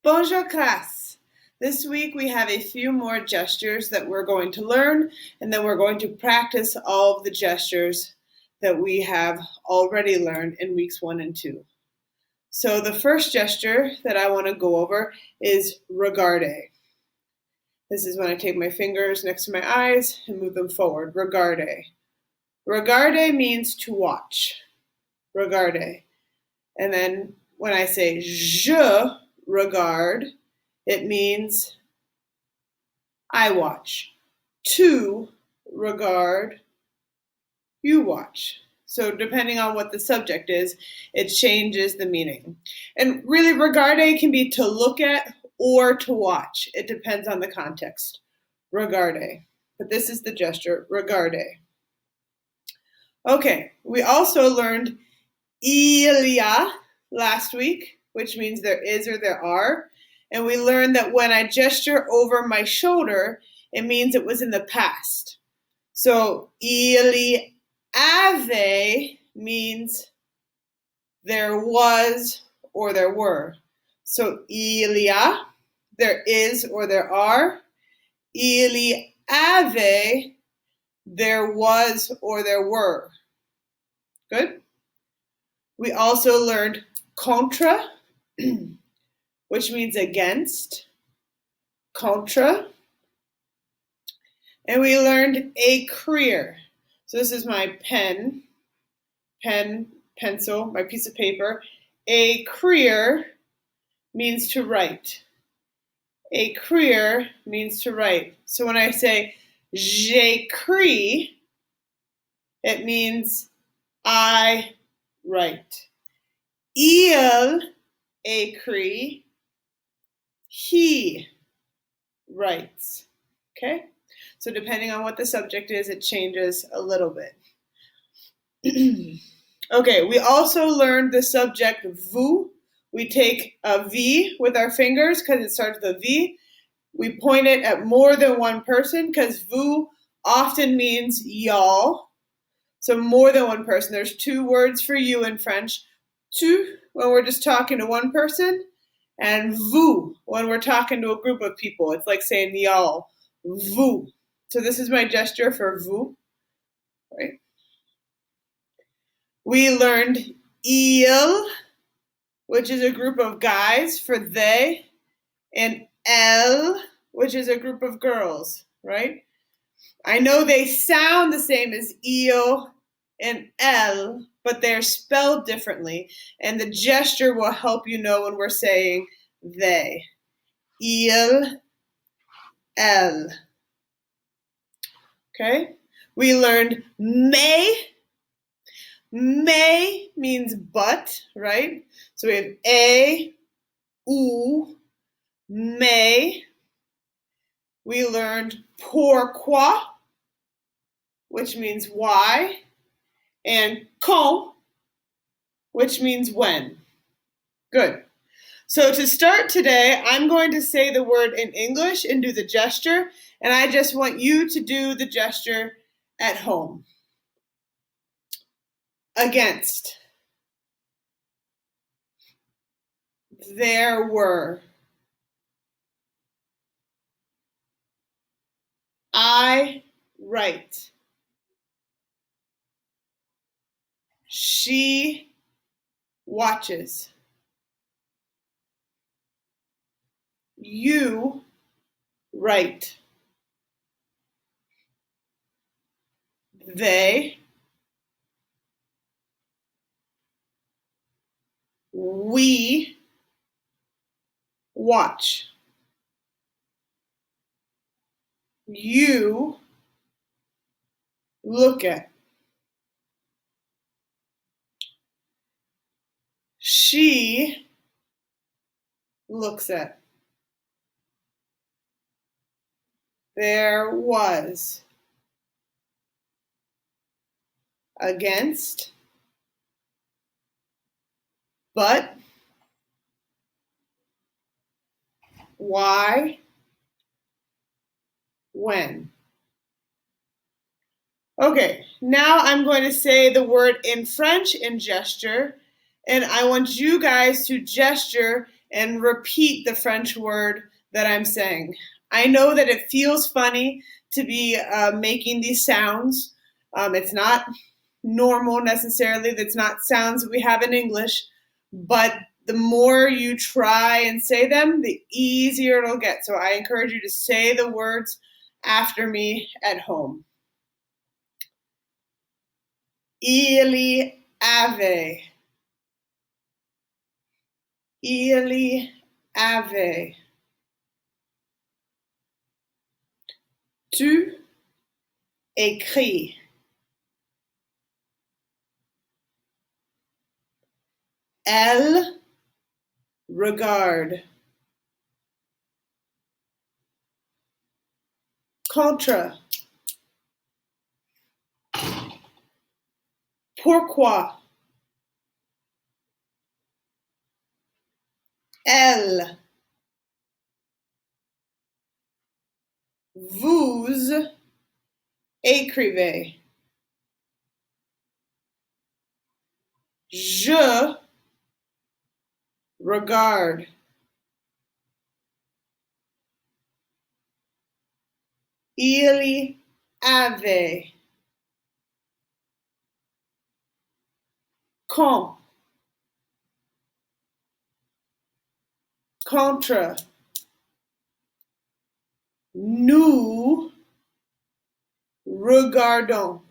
Bonjour classe! This week we have a few more gestures that we're going to learn, and then we're going to practice all of the gestures that we have already learned in weeks 1 and 2. So the first gesture that I want to go over is regarde. This is when I take my fingers next to my eyes and move them forward. Regarde. Regarde means to watch. Regarde. And then when I say je regarde, it means I watch. To regard, you watch. So depending on what the subject is, it changes the meaning. And really, regarde can be to look at or to watch. It depends on the context. Regarde. But this is the gesture, regarde. Okay, we also learned il y a last week, which means there is or there are. And we learned that when I gesture over my shoulder, it means it was in the past. So il y avait means there was or there were. So il y a, there is or there are. Il y avait, there was or there were. Good? We also learned contre, which means against. Contre. And we learned écrire. So this is my pen, pencil, my piece of paper. Écrire means to write. Écrire means to write. So when I say j'écris, it means I write. Il écrit, he writes. Okay? So depending on what the subject is, it changes a little bit. Okay, we also learned the subject vous. We take a V with our fingers because it starts with a V. We point it at more than one person because vous often means y'all. So more than one person. There's two words for you in French. Tu, when we're just talking to one person, and vous, when we're talking to a group of people. It's like saying y'all. Vous. So this is my gesture for vous. Right? We learned il, which is a group of guys for they, and elle, which is a group of girls, right? I know they sound the same as il and elle, but they're spelled differently, and the gesture will help you know when we're saying they. Il, elle. Okay? We learned mais. Mais means but, right? So we have a, ou, mais. We learned pourquoi, which means why, and quand, which means when. Good. So to start today, I'm going to say the word in English and do the gesture, and I just want you to do the gesture at home. Against. There were. I write. She watches. You write. They. We watch. You look at. She looks at. There was. Against. But. Why. When. Okay, now I'm going to say the word in French in gesture, and I want you guys to gesture and repeat the French word that I'm saying. I know that it feels funny to be making these sounds. It's not normal necessarily. That's not sounds that we have in English, but the more you try and say them, the easier it'll get. So I encourage you to say the words after me at home. Il y avait. Il y avait. Tu écris. Elle regarde. Contre. Pourquoi? Elle. Vous écrivez. Je regarde. Il y avait. Quand. Contre. Nous regardons.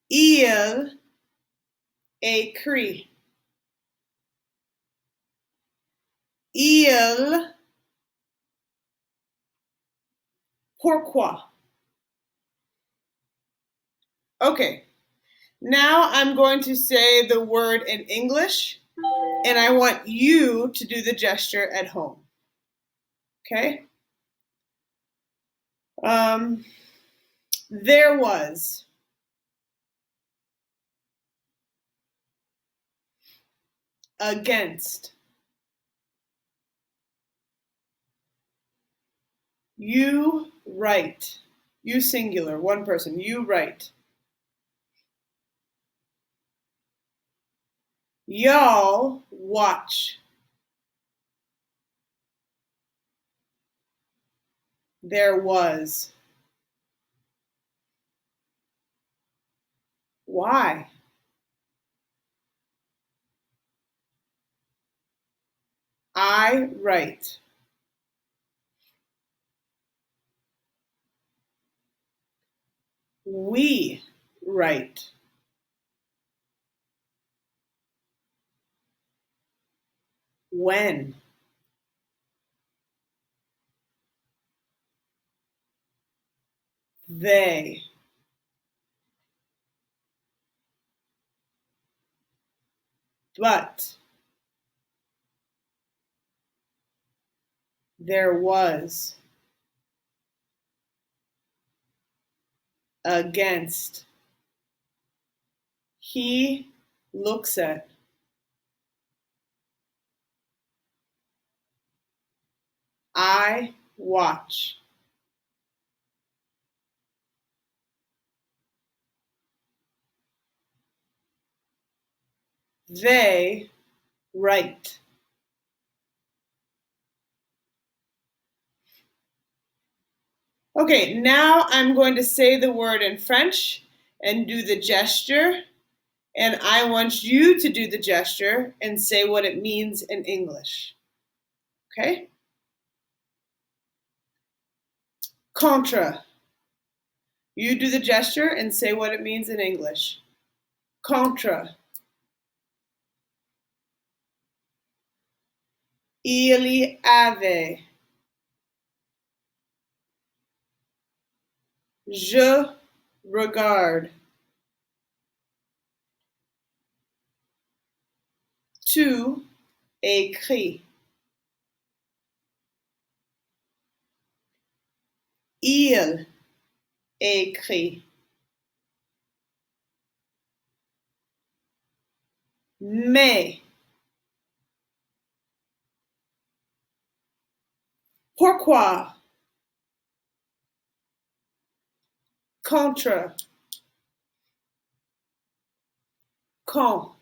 Il écrit. Il. Pourquoi? Okay, now I'm going to say the word in English, and I want you to do the gesture at home. Okay? There was. Against. You write. You singular, one person. You write. Y'all watch. There was. Why? I write. We write. When. They. But. There was. Against. He looks at. I watch. They write. Okay, now I'm going to say the word in French and do the gesture, and I want you to do the gesture and say what it means in English. Okay? Contre. You do the gesture and say what it means in English. Contre. Il y avait. Je regarde. Tu écris. Il écrit. Mais. Pourquoi? Contre. Quand.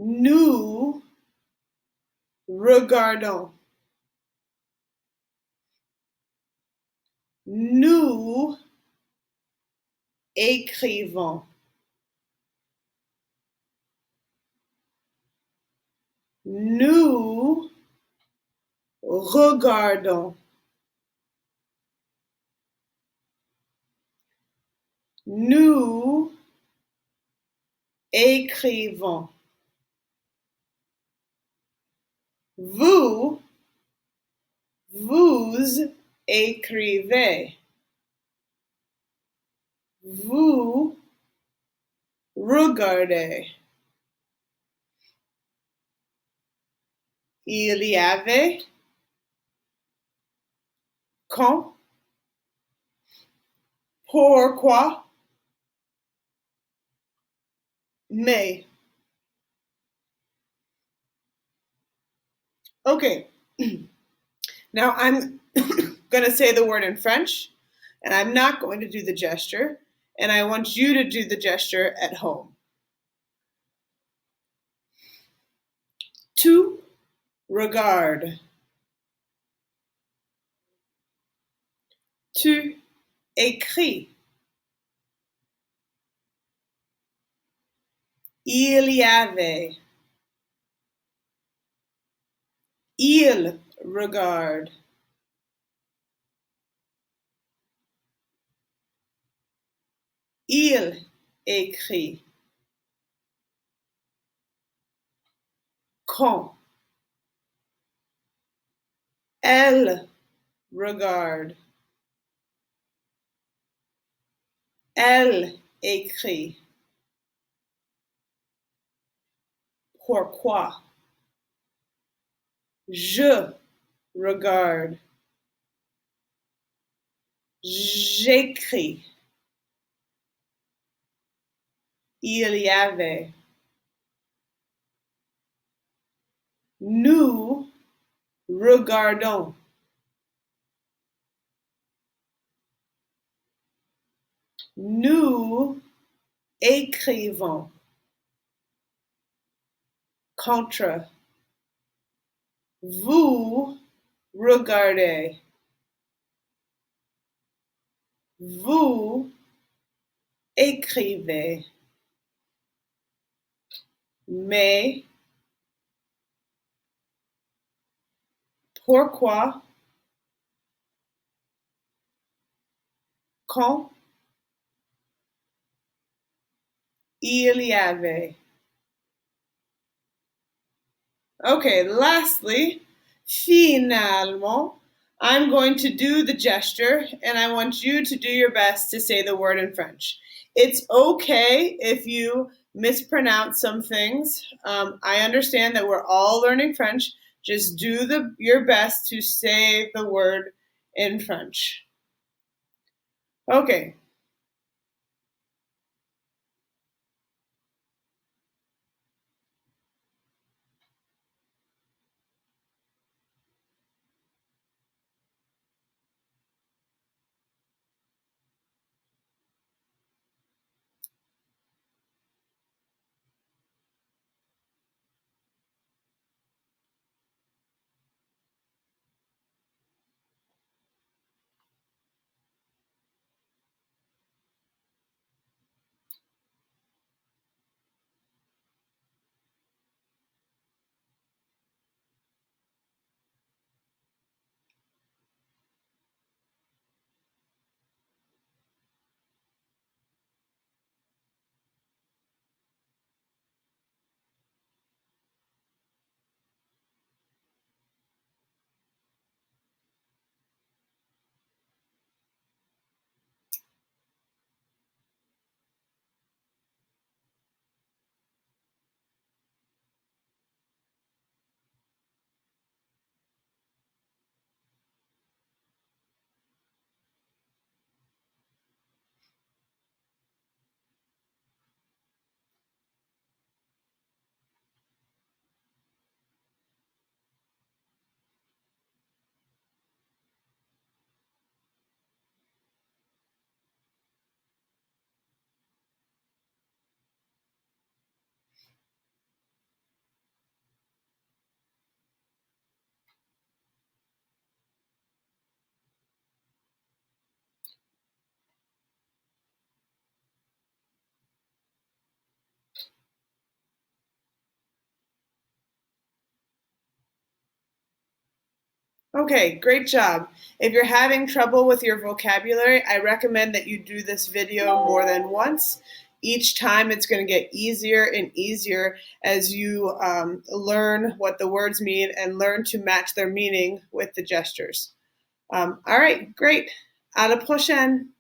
Nous regardons. Nous écrivons. Nous regardons. Nous écrivons. Vous écrivez. Vous regardez. Il y avait. Quand. Pourquoi. Mais. Okay. Now I'm going to say the word in French, and I'm not going to do the gesture, and I want you to do the gesture at home. Tu regardes. Tu écris. Il y avait. Il regarde. Il écrit. Quand. Elle regarde. Elle écrit. Pourquoi. Je regarde. J'écris. Il y avait. Nous regardons. Nous écrivons. Contre. Vous regardez. Vous écrivez. Mais. Pourquoi. Quand. Il y avait. Okay, lastly, finalement, I'm going to do the gesture and I want you to do your best to say the word in French. It's okay if you mispronounce some things. I understand that we're all learning French. Just do your best to say the word in French. Okay. Okay, great job. If you're having trouble with your vocabulary, I recommend that you do this video more than once. Each time it's going to get easier and easier as you learn what the words mean and learn to match their meaning with the gestures. All right, great. À la prochaine.